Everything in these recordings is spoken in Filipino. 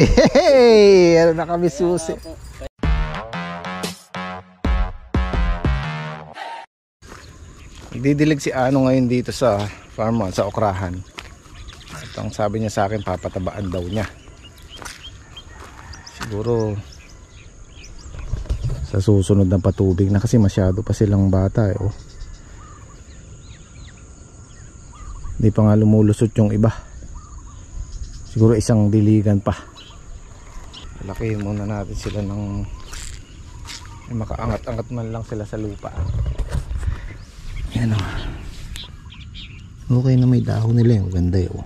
Hey! Ano na kami susi. Nagdidilig si Ano ngayon dito sa farm sa okrahan. At ang sabi niya sa akin, papatabaan daw niya. Siguro sa susunod na patubig na kasi masyado pa silang bata eh. Oh. Hindi pa nga lumulusot yung iba. Siguro isang diligan pa. Lakihin muna natin sila ng makaangat-angat man lang sila sa lupa. Yan o. Okay na may dahon nila yung ganda yun.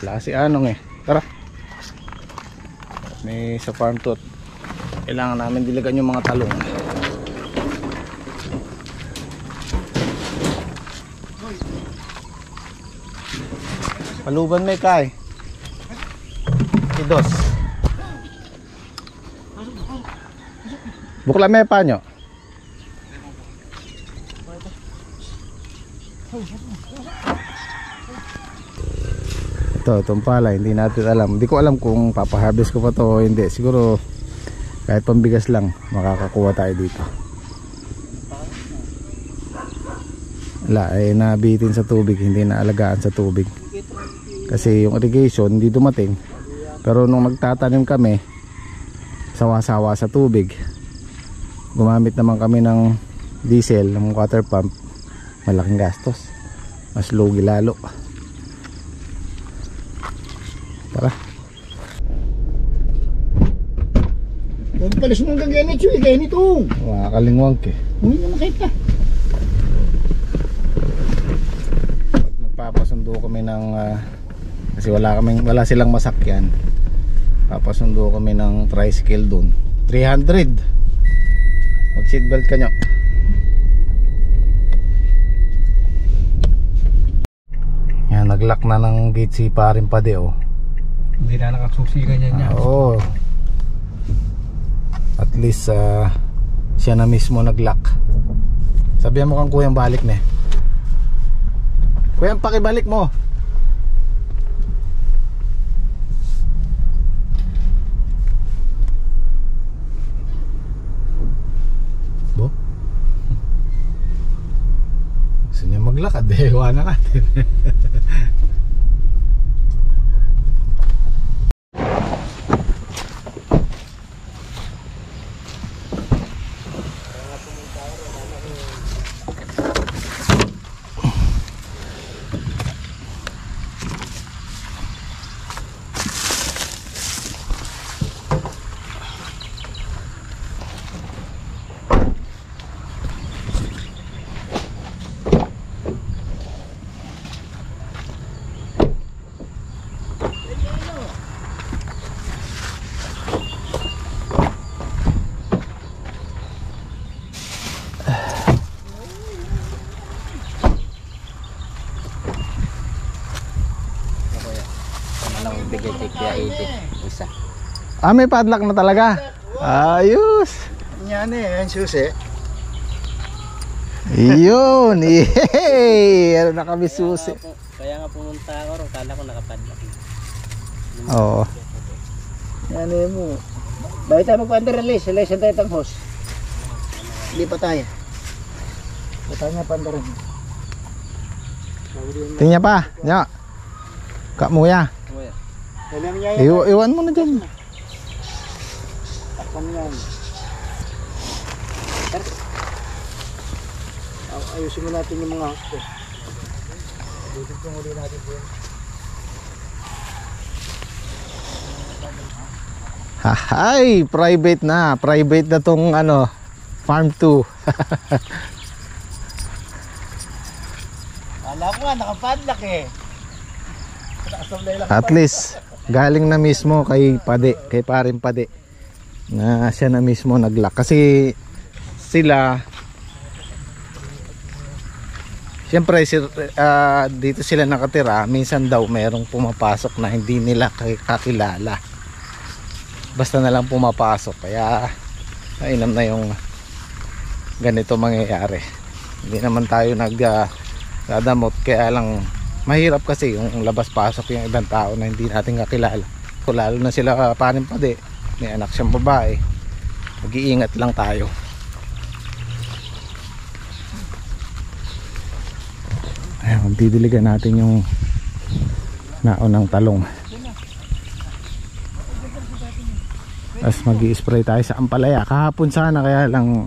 Wala si Anong eh. Tara. May sa farm to. Kailangan namin diligan yung mga talong. Paluban may kay. Idos. Bukla may panyo. Itong pala, hindi natin alam. Hindi ko alam kung papaharvest ko pa to o hindi. Siguro kahit pambigas lang makakakuha tayo dito. Wala, ay nabitin sa tubig, hindi na alagaan sa tubig. Kasi yung irrigation hindi dumating. Pero nung magtatanim kami, sawa-sawa sa tubig. Gumamit naman kami ng diesel, ng water pump. Malaking gastos. Mas lugi lalo. Tara. Huwag palis mong gaganit siya, ganit o. Makakalingwang ke. Hindi na makita. Magpapasundo kami ng kasi wala silang masakyan. Papasundo kami ng tricycle doon. 300. Mag seatbelt ka nyo. Yan, naglock na ng gate si Paring Pade oh. Hindi na nakasusi ganyan niya. Oo. At least siya na mismo naglock. Sabihan mo kang kuyang balik na. Kuyang pakibalik mo. Bo? Gusto niya maglakad eh. Iwanan natin. May padlock na talaga. Ayos. Yan eh, yung susi. Yun. Yay! Ano na kami susi. Kaya nga pumunta ako ron, kala ko nakapadlock. Oo. Yan eh mo. Bakit tayo magpa-under-release? Selection tayo itang host. Hindi pa tayo. Patanya pa-under. Tingnan pa. Nya. Kak mo ya. Iwan mo na dyan. Takpan yan. Ayusin mo natin yung mga hakto. Dito po muli natin po. Hahay, private na. Private na tong farm 2. Alam ko nga, nakapadlock eh. At least galing na mismo kay Pade, kay Paring Pade. Na siya na mismo naglock kasi sila siyempre dito sila nakatira, minsan daw merong pumapasok na hindi nila kakilala, basta na lang pumapasok, kaya mainam na yung ganito mangyayari. Hindi naman tayo dadamot. Kaya lang mahirap kasi yung labas-pasok yung ibang tao na hindi natin kakilala. So, lalo na sila panimpade, may anak siyang babae, mag-iingat lang tayo. Ayan, didiligan natin yung naunang talong. Tapos mag-i-spray tayo sa ampalaya. Kahapon sana, kaya lang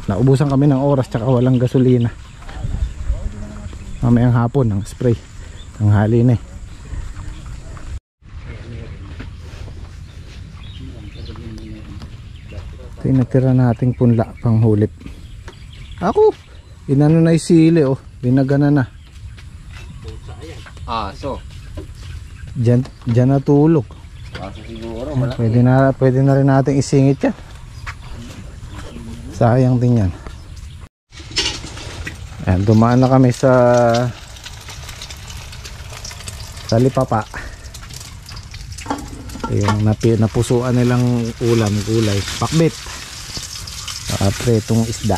naubusan kami ng oras tsaka walang gasolina. Mamayang hapon ang spray. Ang hali na eh. Ito yung natira nating punla pang hulip. Ako, inano na yung sili oh. Binagana na. So Diyan natulog. siguro Pwede na rin natin isingit yan. Sayang din yan. Ayan, dumaan na kami sa Lipapa. Yung napusuan nilang ulam, gulay, pakbit, saka pretong isda.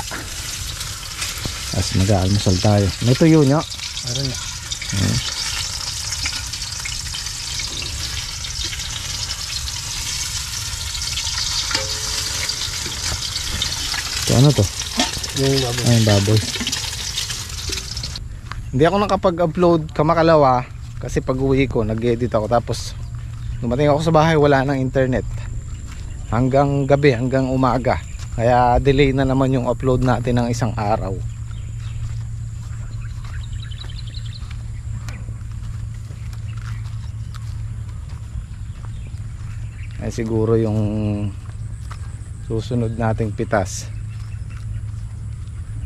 Tapos mag-aalmusal tayo. May tuyo nyo. Meron na. So, ano to? yung baboy. Ay, baboy. Hindi ako nakapag-upload kamakalawa kasi pag uwi ko nag-edit ako, tapos dumating ako sa bahay, wala nang internet hanggang gabi, hanggang umaga, kaya delay na naman yung upload natin ng isang araw. Ay siguro yung susunod nating pitas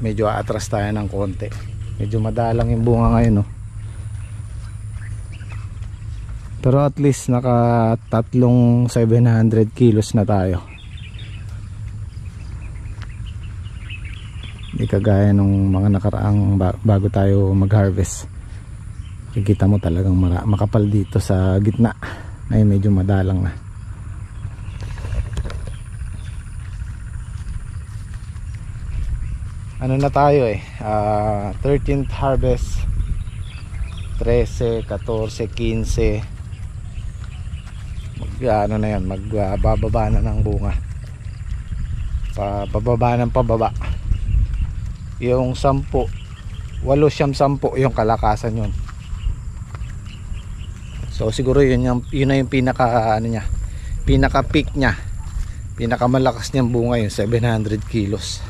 medyo aatras tayo ng konti. Medyo madalang yung bunga ngayon, no? Pero at least naka tatlong 700 kilos na tayo. Hindi kagaya nung mga nakaraang bago tayo mag-harvest. Kikita mo talagang makapal dito sa gitna. Ay medyo madalang na. Ano na tayo eh, 13th harvest, 13, 14, 15. Ano na yan, magbababa na ng bunga, pababa ng pababa. Yung 10, 8 siyam 10 yung kalakasan yun. So siguro yun na yung pinaka ano niya, pinaka peak niya, pinaka malakas niyang bunga, yung 700 kilos.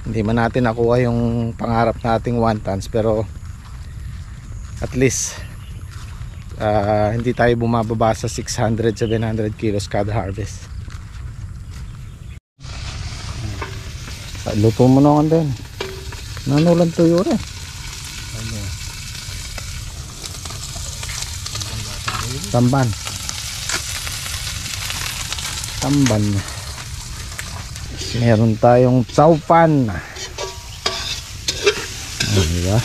Hindi man natin nakuha yung pangarap nating 1 tons, pero at least hindi tayo bumababa sa 600-700 kilos kada harvest. Luto mo naman din. Nanulan tuyo rin. Tamban. Meron tayong chowpan. Diba?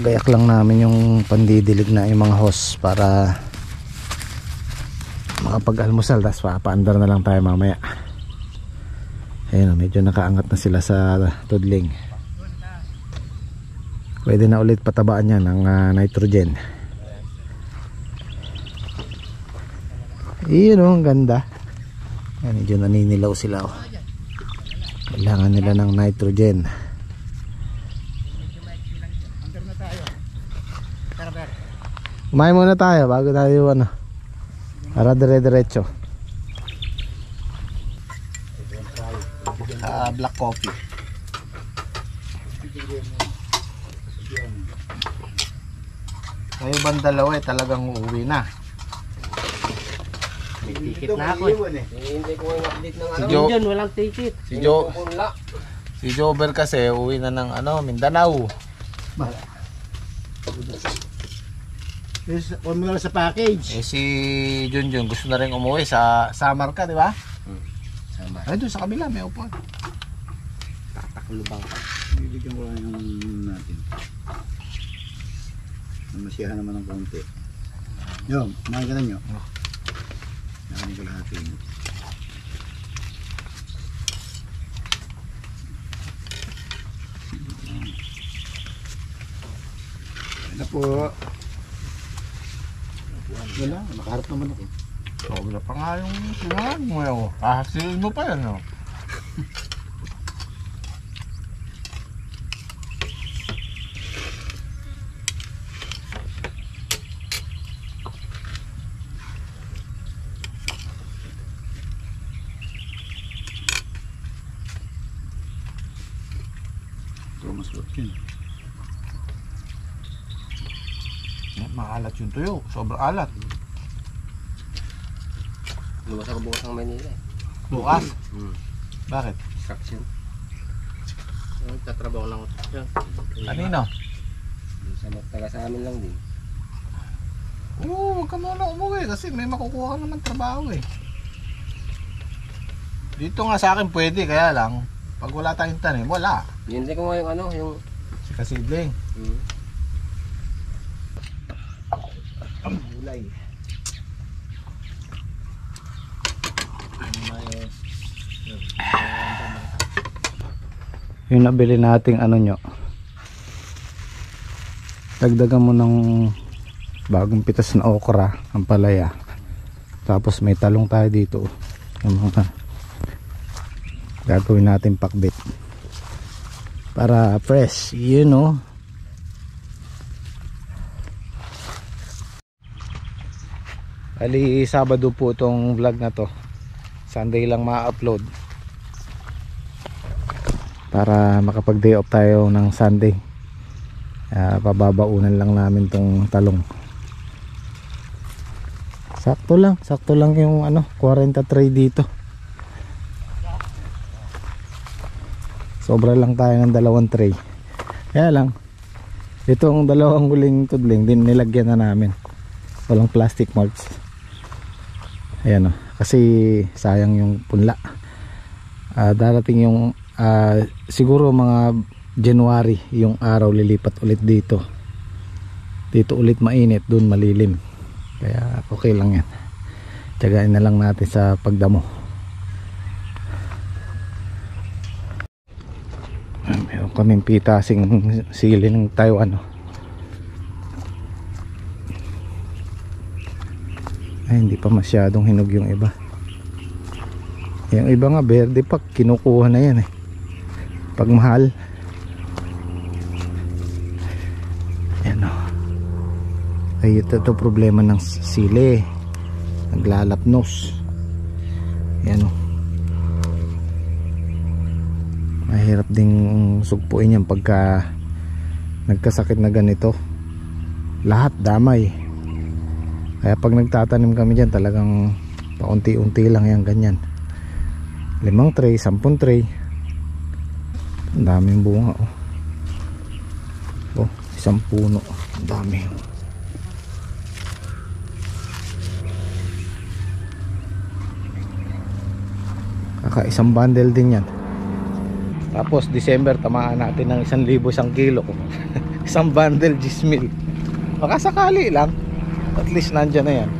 Gayak lang namin yung pandidilig na yung mga hose para makapag-almusal, tapos papaandar na lang tayo mamaya. Ayun, medyo nakaangat na sila sa tudling. Pwede na ulit patabaan yan ng nitrogen. Iyon o, ang ganda. Ayan, medyo naninilaw sila o. Kailangan nila ng nitrogen. Kumain muna tayo bago tayo ano, para dire-diretso. Black coffee. Kayo bang dalawa talagang uuwi na? May ticket na ako eh. Hindi ko i-update ng Si Joe, Yun, walang ticket. si Jover kasi uuwi na ng ano, Mindanao. Huwag mo na sa package. Si Junjun gusto na rin umuwi sa Samar ka, di ba? Ay, doon sa kabila may upuan. Tataklo bang ka? Bibigyan ko lang yung natin. Namasiyahan naman ng konti. Yo, kumain ka na nyo. Nakain ko lahat yun. Ano po? Wala, nakaharap naman ako. Sobra pa nga yung sinangan mo yun. Hahasilin mo pa yan, no? Ito, masarap yun. Maalat yung tuyo. Sobrang alat. Lumas ako bukas ng Manila eh. Bukas? Bakit? Construction. Tatrabaho lang ako dyan. Kanino? Sa taga sa amin lang din. Oo, huwag ka muna umuwi kasi may makukuha ka naman trabaho eh. Dito nga sa akin pwede, kaya lang pag wala tayong tanim, wala. Yun din ko nga yung ano, yung... Si kasidling. Ang gulay. Yung nabili nating ano nyo, dagdagan mo ng bagong pitas na okra ang palaya, tapos may talong tayo dito, yung mga gagawin natin pakbit para fresh, you know. Ali Sabado po itong vlog na to, Sunday lang ma-upload para makapag day off tayo ng Sunday. Pababaunan lang namin tong talong. Sakto lang yung ano 40 tray dito. Sobra lang tayo ng 2 tray. Kaya lang itong 2 huling tudling din nilagyan na namin, walang plastic mulch. Ayan o, kasi sayang yung punla. Darating yung siguro mga January yung araw, lilipat ulit dito ulit mainit, dun malilim, kaya okay lang yan. Tiyagain na lang natin sa pagdamo. Meron kaming pitasing sili ng Taiwan. Ay, hindi pa masyadong hinog yung iba. Yung iba nga verde pa, kinukuha na yan eh pag mahal. Yan o. Ay, ito problema ng sili, naglalapnos. Yan o. Mahirap ding sugpuin yan pagka nagkasakit na ganito. Lahat damay. Kaya pag nagtatanim kami dyan, talagang paunti-unti lang yan, ganyan. 5 tray, 10 tray. Ang daming bunga oh. Isang puno, ang dami. Isang bundle din yan. Tapos December tamaan natin ng 1,000 isang kilo. Isang bundle 10,000. Baka sakali lang, at least nandyan na yan.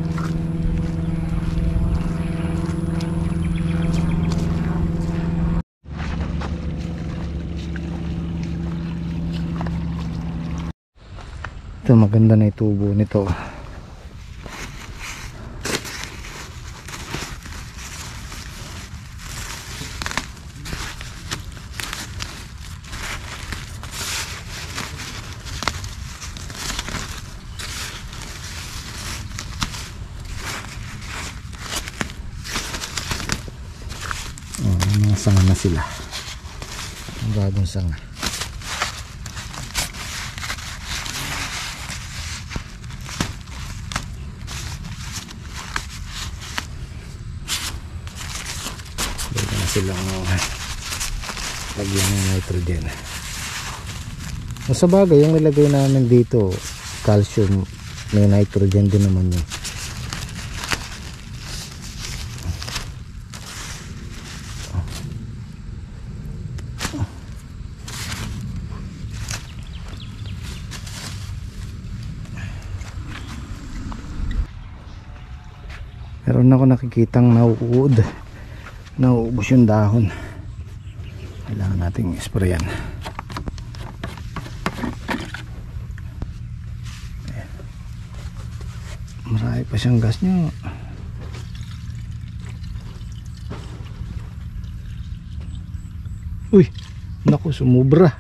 Ito, maganda na itubo nito. Mga sanga na sila. Ang bagong sanga. Silang lagyan ng nitrogen. Sa bagay, yung nilagay namin dito calcium, may nitrogen din naman yun. Meron ako nakikitang nauud, nauubos yung dahon. Kailangan nating sprayan. Marami pa siyang gas nyo. Uy, naku, sumubra.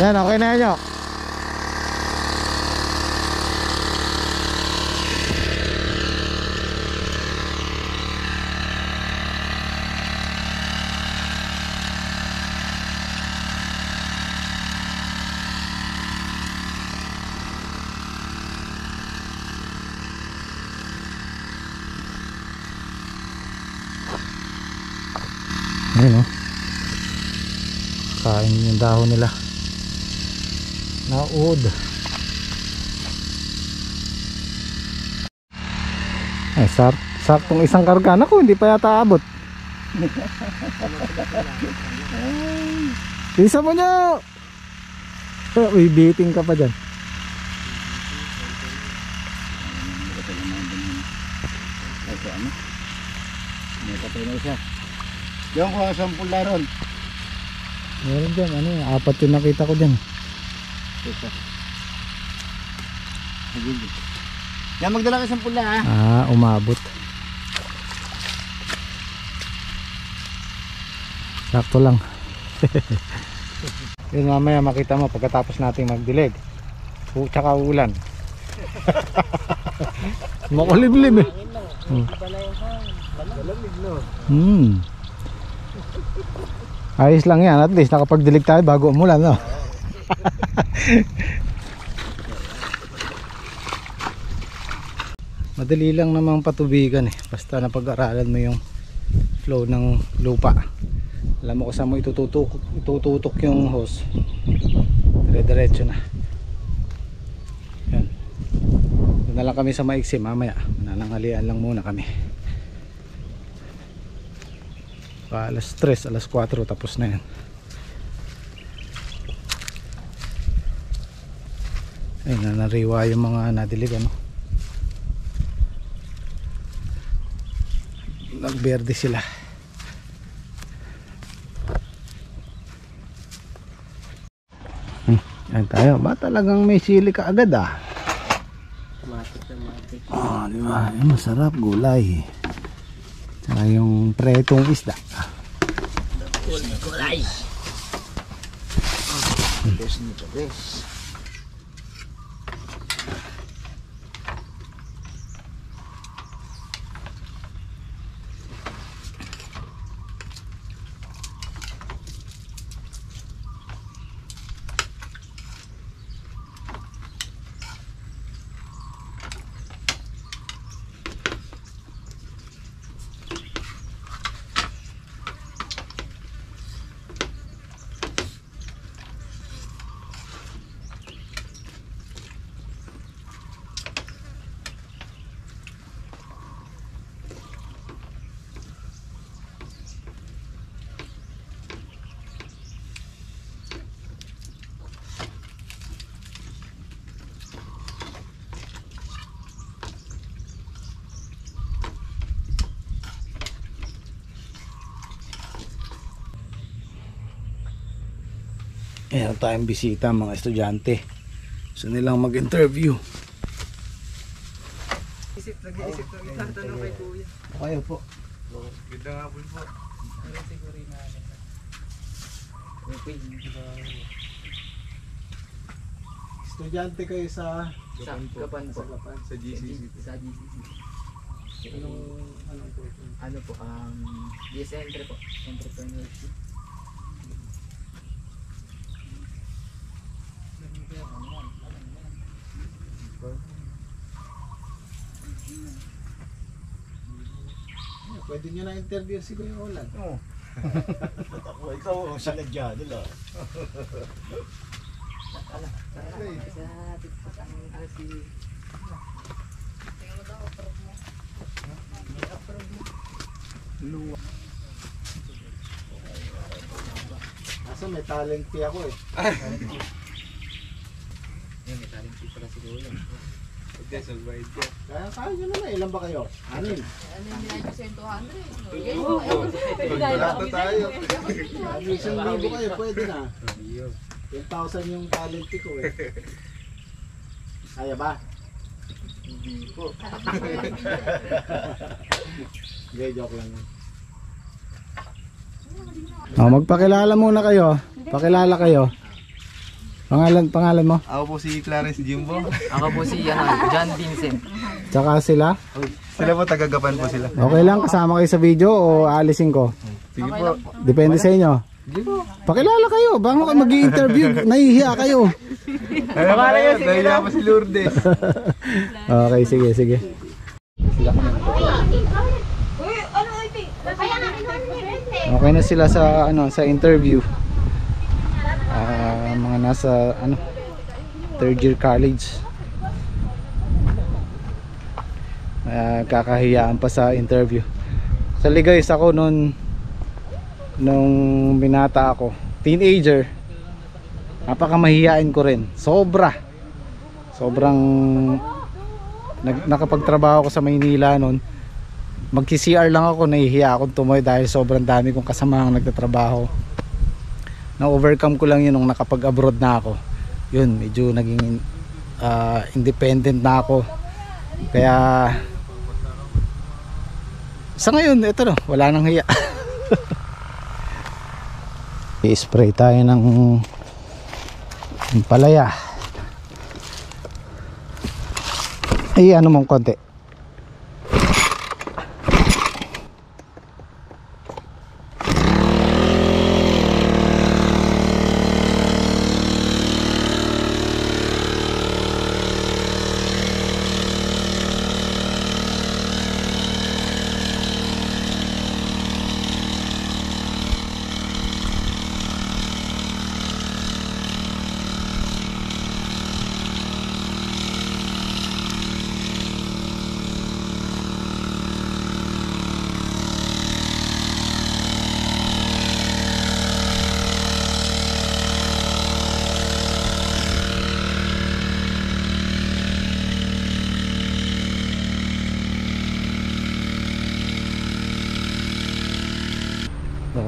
Yan, okay na yan nyo. Ayun o. Kain yung dahon nila. Nauod. Ay, saktong isang karga na ko, hindi pa yata abot. Isa mo nyo. Uy, biting ka pa dyan. May patay na isa. Yung ko sa pula ron. Meron dyan, ano, 4 yung nakita ko dyan. Isa. Yan, magdala ka sa pula ha. Umabot. Sakto lang. Yun, mamaya makita mo pagkatapos nating magdilig. Tsaka ulan. Makulimlim eh. Ayos lang yan, at least nakapagdilig tayo bago umulan, no? Madali lang namang patubigan eh, basta napag-aralan mo yung flow ng lupa. Alam mo kung saan mo itututok yung hose, dire-diretso na. Yan. Doon na lang kami sa maiksi, mamaya mananangalian lang muna kami. Alas 3, alas 4 tapos na yan. Ayun, nanariwa yung mga nadilig, ano. Nagberde sila. Yan tayo. Ba talagang may sili ka agad ah. Di ba? Masarap, gulay. Saka yung pretong isda. Gulay. Best nito, best. Meron tayong bisita, mga estudyante. Gusto nilang mag-interview. Nag-iisip ng itatanong kay Kuya. Kayo po. Ganda nga po. Estudyante kayo sa Gapan po. Sa GCC. Sa GCC. anong po? Ano po, DS Entry po. Entrepreneurship. Pwede nyo na interview si Kuya Olan. Oo. Ikaw ang sinadya nila. Asa may talent fee ako eh. Kaya nyo naman, ilan ba kayo? 6. Wala tayo. Isang libo kayo, pwede na. 10,000 yung talent fee ko eh. Kaya ba? Hindi po. Hindi, joke lang yun. Magpakilala muna kayo. Pakilala kayo. Pangalan mo? Ako po si Clarence Jimbo. Ako po si John Vincent. Tsaka sila? Sila po, tagagapan po sila. Okay lang, kasama kayo sa video o aalisin ko? Sige po. Depende sa inyo. Pakilala kayo, baka kayo mag-i-interview, nahihiya kayo. Pangalan yun, nahiya pa si Lourdes. Okay, sige. Okay na sila sa interview. Mga nasa third year college. Kakahiyaan pa sa interview. Actually guys, ako nung binata ako, teenager, napakamahiyain ko rin. Sobrang nakapagtrabaho ko sa Maynila noon. Magsi-CR lang ako, nahihiya akong tumoy dahil sobrang dami kong kasamang nagtatrabaho. Na-overcome ko lang yun nung nakapag-abroad na ako. Yun, medyo naging independent na ako. Kaya sa ngayon, ito no, wala nang hiya. I-spray tayo ng palaya. Ay, ano mong konti.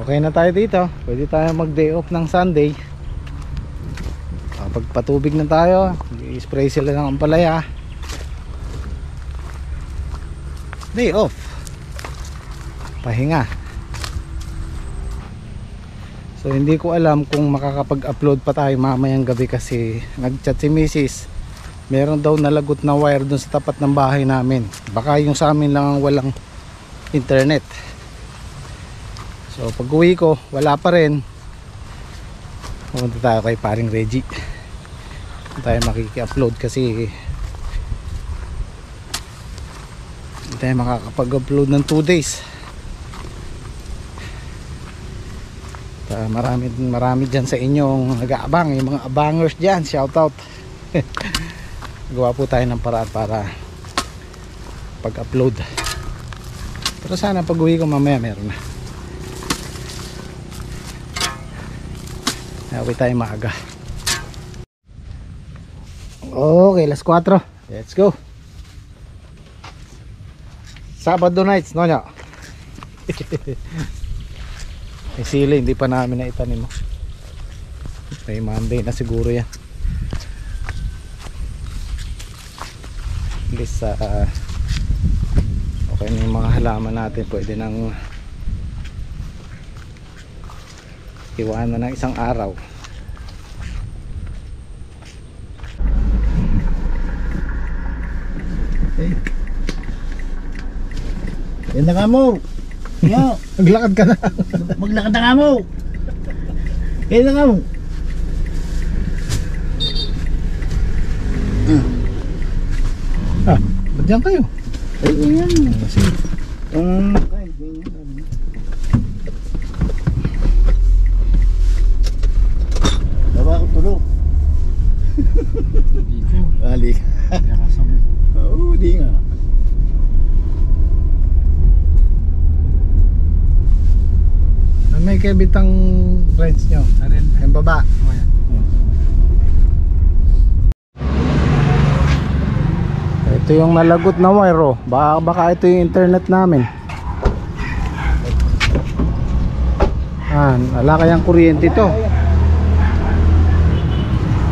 Okay na tayo dito. Pwede tayo mag day off ng Sunday. Kapag patubig na tayo, i-spray sila ng ampalaya. Day off. Pahinga. So hindi ko alam kung makakapag-upload pa tayo mamayang gabi kasi nag-chat si Mrs. Meron daw nalagot na wire dun sa tapat ng bahay namin. Baka yung sa amin lang ang walang internet. So pag uwi ko, wala pa rin. Pumunta tayo kay paring Reggie. Tayo makiki-upload kasi hindi tayo makakapag-upload ng 2 days. Marami dyan sa inyong nag-aabang, yung mga abangers dyan, shout out. Gawa po tayo ng paraan para pag-upload. Pero sana pag uwi ko mamaya meron na. Uwi tayo maaga. Okay, alas 4. Let's go. Sabado nights, no nyo? May sili, hindi pa namin naitanim. May Monday na siguro yan. At least okay na yung mga halaman natin. Pwede nang iwanan ng isang araw. Okay. Yan na nga mo. Yo, Maglakad ka na. maglakad na nga mo. Yan na nga mo. Ba't dyan kayo? Ay, yan. Sige. Ay, ganyan. kay bitang friends nyo. Yung baba. Ito yung nalagot na wire oh. Baka ito yung internet namin. Wala kayang kuryente to.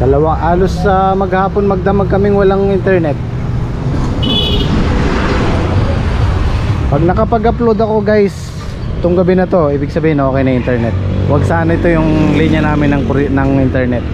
Alos sa maghapon magdamag kaming walang internet. Pag nakapag-upload ako guys itong gabi na to, ibig sabihin okay na internet. Huwag sana ito yung linya namin ng internet.